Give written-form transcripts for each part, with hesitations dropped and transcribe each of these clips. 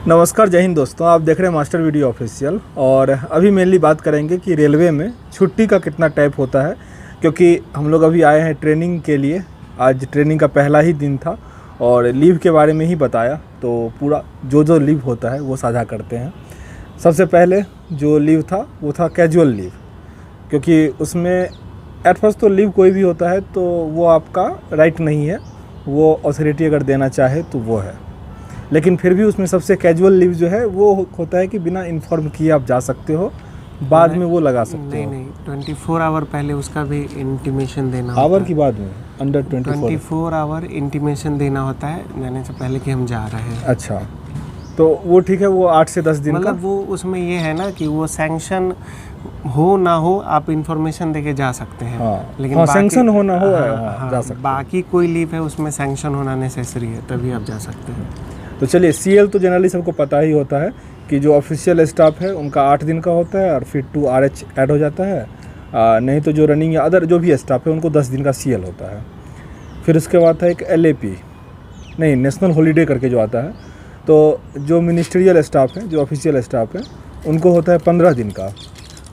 नमस्कार, जय हिंद दोस्तों। आप देख रहे हैं मास्टर वीडियो ऑफिशियल। और अभी मेनली बात करेंगे कि रेलवे में छुट्टी का कितना टाइप होता है, क्योंकि हम लोग अभी आए हैं ट्रेनिंग के लिए। आज ट्रेनिंग का पहला ही दिन था और लीव के बारे में ही बताया, तो पूरा जो लीव होता है वो साझा करते हैं। सबसे पहले जो लीव था वो था कैजुअल लीव, क्योंकि उसमें एट फर्स्ट तो लीव कोई भी होता है तो वो आपका राइट नहीं है, वो अथॉरिटी अगर देना चाहे तो वो है। लेकिन फिर भी उसमें सबसे कैजुअल लीव जो है वो होता है कि बिना इन्फॉर्म किए आप जा सकते हो, बाद में वो लगा सकते हो। नहीं 24 आवर पहले उसका भी इंटीमेशन देना आवर होता की बाद में अंडर 24 आवर इंटीमेशन देना होता है जाने से पहले कि हम जा रहे हैं। अच्छा, तो वो ठीक है, वो 8 से 10 दिन का। मतलब वो उसमें ये है ना कि वो सैंक्शन हो ना हो आप इंफॉर्मेशन देके जा सकते हैं। हाँ, लेकिन हाँ, बाकी- सैंक्शन होना हो हाँ, जा सकते हैं। बाकी कोई लीव है उसमें सैंक्शन होना नेसेसरी है, तभी आप जा सकते हैं। तो चलिए, सीएल तो जनरली सबको पता ही होता है कि जो ऑफिशियल स्टाफ है उनका 8 दिन का होता है और फिर 2 RH ऐड हो जाता है। नहीं तो जो रनिंग या अदर जो भी स्टाफ है उनको 10 दिन का सीएल होता है। फिर उसके बाद था एक LAP, नहीं नेशनल हॉलीडे करके जो आता है। तो जो मिनिस्ट्रियल स्टाफ है, जो ऑफिशियल स्टाफ है, उनको होता है 15 दिन का,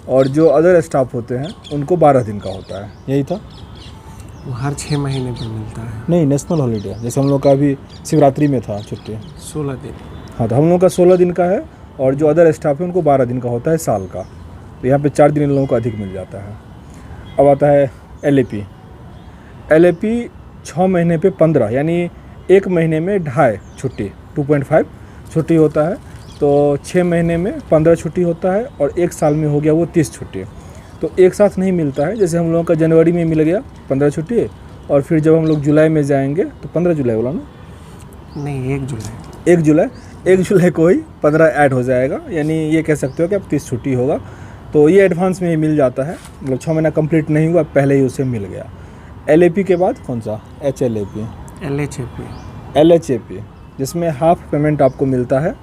और जो अदर स्टाफ होते हैं उनको 12 दिन का होता है। यही था। वो हर 6 महीने पर मिलता है। नहीं, नेशनल हॉलीडे जैसे हम लोग का अभी शिवरात्रि में था छुट्टी, 16 दिन। हाँ, तो हम लोग का 16 दिन का है और जो अदर स्टाफ है उनको 12 दिन का होता है साल का। तो यहाँ पे 4 दिन इन लोगों को अधिक मिल जाता है। अब आता है LAP। 6 महीने पे 15, यानी 1 महीने में 2.5 छुट्टी, 2.5 छुट्टी होता है। तो 6 महीने में 15 छुट्टी होता है और 1 साल में हो गया वो 30 छुट्टी। तो एक साथ नहीं मिलता है, जैसे हम लोगों का जनवरी में मिल गया 15 छुट्टी, और फिर जब हम लोग जुलाई में जाएंगे तो 15 जुलाई बोला ना, नहीं 1 जुलाई को ही 15 ऐड हो जाएगा, यानी ये कह सकते हो कि अब 30 छुट्टी होगा। तो ये एडवांस में ही मिल जाता है, मतलब 6 महीना कंप्लीट नहीं हुआ पहले ही उसे मिल गया। LAP के बाद कौन सा? LHAP, जिसमें हाफ पेमेंट आपको मिलता है।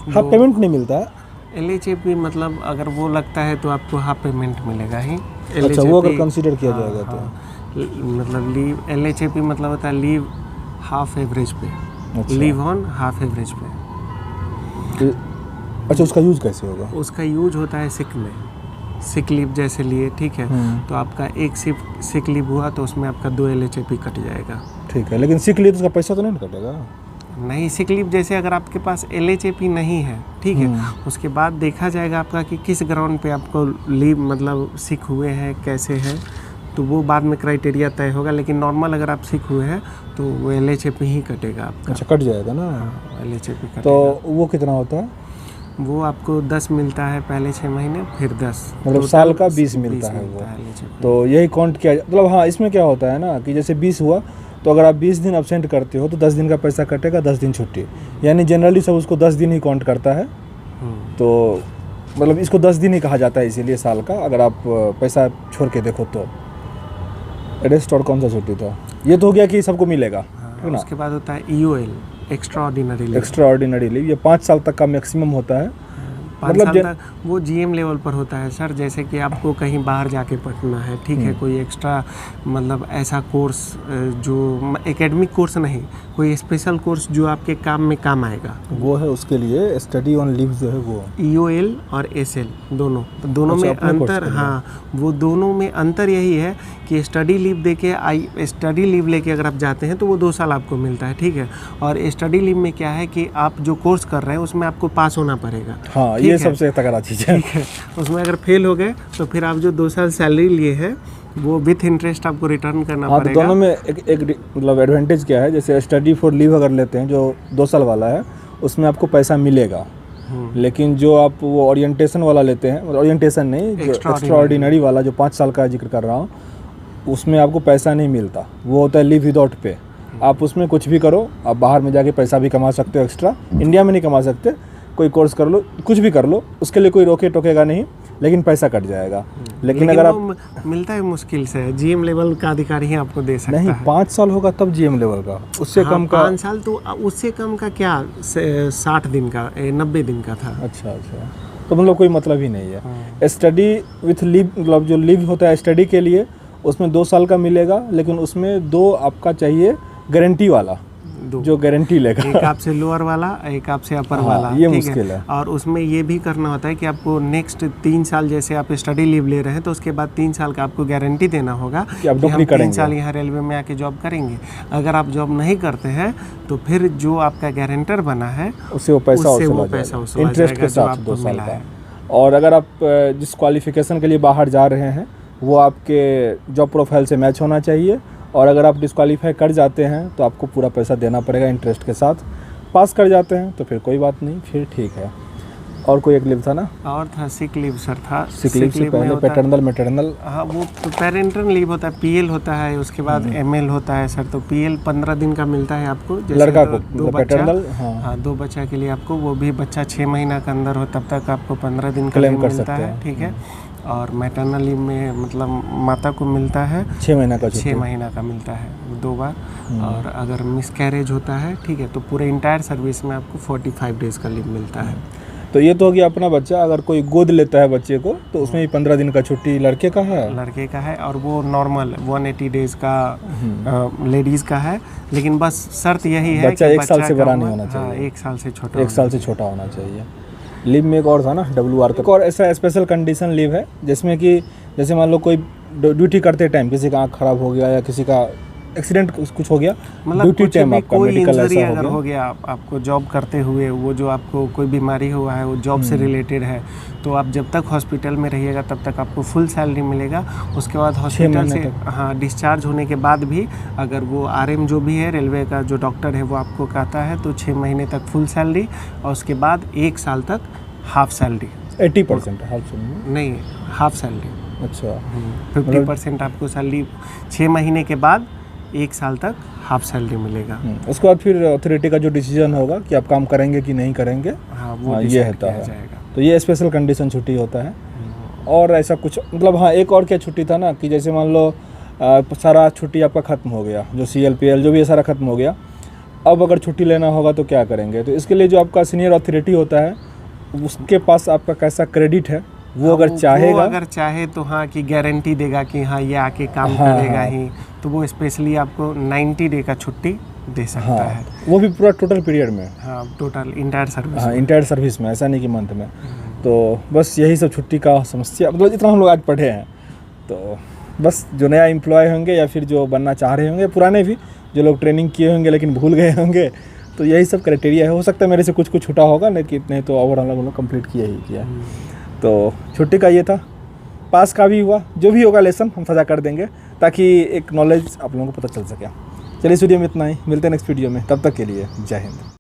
हाफ पेमेंट नहीं मिलता है। LHAP मतलब अगर वो लगता है तो आपको हाफ पेमेंट मिलेगा ही। अच्छा, वो अगर कंसीडर किया जाएगा तो मतलब लीव LHAP मतलब होता है लीव हाफ एवरेज पे। अच्छा। लीव ऑन हाफ एवरेज पे। अच्छा, उसका यूज़ कैसे होगा? उसका यूज होता है सिक में, सिक लीव जैसे लिए, ठीक है। तो आपका एक सिक लीव हुआ तो उसमें आपका 2 LHAP कट जाएगा। ठीक है, लेकिन सिक लीव तो उसका पैसा तो नहीं कटेगा? नहीं, सिक लीव जैसे अगर आपके पास LHAP नहीं है, ठीक है, उसके बाद देखा जाएगा आपका कि किस ग्राउंड पे आपको लीव मतलब सिक हुए हैं, कैसे है, तो वो बाद में क्राइटेरिया तय होगा। लेकिन नॉर्मल अगर आप सिक हुए हैं तो वो LHAP ही कटेगा आपका। अच्छा, कट जाएगा ना। LHAP कटेगा। तो वो कितना होता है? वो आपको 10 मिलता है पहले 6 महीने, फिर 10, मतलब साल का 20 मिलता है वो। LHAP। तो यही काउंट किया, मतलब हाँ, इसमें क्या होता है ना कि जैसे 20 हुआ तो अगर आप 20 दिन अब्सेंट करते हो तो 10 दिन का पैसा कटेगा, 10 दिन छुट्टी, यानी जनरली सब उसको 10 दिन ही काउंट करता है। तो मतलब इसको 10 दिन ही कहा जाता है इसीलिए साल का, अगर आप पैसा छोड़ के देखो तो। रेस्ट और कौन सा छुट्टी था? ये तो हो गया कि सबको मिलेगा, है ना। उसके बाद होता है EOL, एक्स्ट्राऑर्डिनरी लीव। ये 5 साल तक का मैक्सिमम होता है। 5 साल तक वो GM लेवल पर होता है सर। जैसे कि आपको कहीं बाहर जाके पढ़ना है, ठीक है, कोई एक्स्ट्रा मतलब ऐसा कोर्स जो एकेडमिक कोर्स नहीं, कोई स्पेशल कोर्स जो आपके काम में काम आएगा, वो है। उसके लिए स्टडी ऑन लीव जो है वो EOL और SL दोनों में अंतर। हाँ, वो दोनों में अंतर यही है कि स्टडी लीव लेके अगर आप जाते हैं तो वो 2 साल आपको मिलता है, ठीक है। और स्टडी लीव में क्या है कि आप जो कोर्स कर रहे हैं उसमें आपको पास होना पड़ेगा। हाँ, ये सबसे तगड़ा चीज़ है। उसमें अगर फेल हो गए तो फिर आप जो 2 साल सैलरी लिए हैं वो विथ इंटरेस्ट आपको रिटर्न करना पड़ेगा। तो दोनों में एक मतलब एडवांटेज क्या है, जैसे स्टडी फॉर लीव अगर लेते हैं जो 2 साल वाला है उसमें आपको पैसा मिलेगा। लेकिन जो आप वो ओरिएंटेशन वाला लेते हैं, ओरिएंटेशन नहीं, जो एक्स्ट्राऑर्डिनरी वाला जो 5 साल का जिक्र कर रहा हूँ, उसमें आपको पैसा नहीं मिलता। वो होता है लीव विदाउट पे। आप उसमें कुछ भी करो, आप बाहर में जाके पैसा भी कमा सकते हो एक्स्ट्रा, इंडिया में नहीं कमा सकते। कोई कोर्स कर लो, कुछ भी कर लो, उसके लिए कोई रोके टोकेगा नहीं, लेकिन पैसा कट जाएगा। लेकिन अगर आप मिलता है मुश्किल से, GM लेवल का अधिकारी ही आपको दे सकता है। नहीं, 5 साल होगा तब GM लेवल का, उससे कम का 5 साल तो उससे कम का क्या 60 दिन का 90 दिन का था। अच्छा, तो मतलब कोई मतलब ही नहीं है। स्टडी विथ लीव, मतलब जो लीव होता है स्टडी के लिए, उसमें 2 साल का मिलेगा, लेकिन उसमें 2 आपका चाहिए गारंटी वाला। दो, जो गारंटी लेगा। एक आपसे लोअर वाला, एक आपसे अपर हाँ, वाला, ये ठीक मुश्किल है। और उसमें ये भी करना होता है कि आपको नेक्स्ट 3 साल जैसे आप स्टडी लीव ले रहे हैं तो उसके बाद 3 साल का आपको गारंटी देना होगा कि आप हम नौकरी 3 करेंगे। साल यहाँ रेलवे में आके जॉब करेंगे। अगर आप जॉब नहीं करते हैं तो फिर जो आपका गारंटर बना है उससे वो पैसा उससे वो वसूला पैसा जाएगा, वसूला इंटरेस्ट जाएगा के जो साथ 2 आपको साल मिला का। है। और अगर आप जिस क्वालिफिकेशन के लिए बाहर जा रहे हैं वो आपके जॉब प्रोफाइल से मैच होना चाहिए, और अगर आप डिस्क्वालीफाई कर जाते हैं तो आपको पूरा पैसा देना पड़ेगा इंटरेस्ट के साथ। पास कर जाते हैं तो फिर कोई बात नहीं, फिर ठीक है। और कोई एक लीव था ना? और था सिक लीव सर, था सिक लीव से पहले पैटर्नल मैटरनल। हाँ, वो पेरेंटल लीव होता है, पीएल होता है, उसके बाद एमएल होता है सर। तो पीएल 15 दिन का मिलता है आपको, जैसे लड़का को, दो बच्चा, पैटर्नल। हाँ 2 बच्चा के लिए आपको, वो भी बच्चा 6 महीना के अंदर हो तब तक आपको 15 दिन का क्लेम लीव कर मिलता सकते है, हैं। ठीक है। और मैटरनल लीव में मतलब माता को मिलता है 6 महीना का 6 महीना का मिलता है 2 बार। और अगर मिस कैरेज होता है, ठीक है, तो पूरे इंटायर सर्विस में आपको 45 डेज़ का लीव मिलता है। तो ये तो हो गया अपना बच्चा। अगर कोई गोद लेता है बच्चे को तो उसमें भी 15 दिन का छुट्टी लड़के का है, लड़के का है। और वो नॉर्मल 180 डेज़ का लेडीज़ का है। लेकिन बस शर्त यही है बच्चा कि 1 साल से का बड़ा नहीं उम्र, होना हाँ, चाहिए। 1 साल से छोटा 1 साल से छोटा होना चाहिए। लीव में एक और था ना, WR का। एक और ऐसा स्पेशल कंडीशन लीव है जिसमें कि जैसे मान लो कोई ड्यूटी करते टाइम किसी का आँख खराब हो गया या किसी का एक्सीडेंट कुछ हो गया, मतलब ड्यूटी कुछ टाइम भी आपका कोई मेडिकल इंजरी ऐसा अगर हो हो गया, गया आपको जॉब करते हुए, वो जो आपको कोई बीमारी हुआ है वो जॉब से रिलेटेड है, तो आप जब तक हॉस्पिटल में रहिएगा तब तक आपको फुल सैलरी मिलेगा। उसके बाद हॉस्पिटल से हाँ डिस्चार्ज होने के बाद भी अगर वो RM जो भी है रेलवे का जो डॉक्टर है वो आपको कहता है तो 6 महीने तक फुल सैलरी, और उसके बाद 1 साल तक हाफ सैलरी। 80% हाफ सैलरी नहीं, हाफ सैलरी। अच्छा, 50% आपको सैलरी 6 महीने के बाद 1 साल तक हाफ सैलरी मिलेगा। उसके बाद फिर अथॉरिटी का जो डिसीजन होगा कि आप काम करेंगे कि नहीं करेंगे, हाँ वो ये decide होता किया है। जाएगा। तो ये स्पेशल कंडीशन छुट्टी होता है। और ऐसा कुछ मतलब हाँ एक और क्या छुट्टी था ना कि जैसे मान लो सारा छुट्टी आपका ख़त्म हो गया, जो CLPL जो भी ये सारा ख़त्म हो गया, अब अगर छुट्टी लेना होगा तो क्या करेंगे? तो इसके लिए जो आपका सीनियर अथॉरिटी होता है उसके पास आपका कैसा क्रेडिट है, वो अगर चाहेगा, वो अगर चाहे तो हाँ कि गारंटी देगा कि हाँ ये आके काम हाँ, करेगा हाँ। ही, तो वो स्पेशली आपको 90 डे का छुट्टी दे सकता हाँ है। वो भी पूरा टोटल पीरियड में, हाँ टोटल इंटायर सर्विस। हाँ इंटायर सर्विस में, ऐसा नहीं कि मंथ में। तो बस यही सब छुट्टी का समस्या, मतलब इतना हम लोग आज पढ़े हैं। तो बस जो नया एम्प्लॉय होंगे या फिर जो बनना चाह रहे होंगे, पुराने भी जो लोग ट्रेनिंग किए होंगे लेकिन भूल गए होंगे, तो यही सब क्राइटेरिया है। हो सकता है मेरे से कुछ छूटा होगा, लेकिन इतने तो ओवरऑल हम लोग कंप्लीट किया ही किया। तो छुट्टी का ये था, पास का भी हुआ, जो भी होगा लेसन हम साझा कर देंगे ताकि एक नॉलेज आप लोगों को पता चल सके। चलिए इस वीडियो में इतना ही, मिलते हैं नेक्स्ट वीडियो में, तब तक के लिए जय हिंद।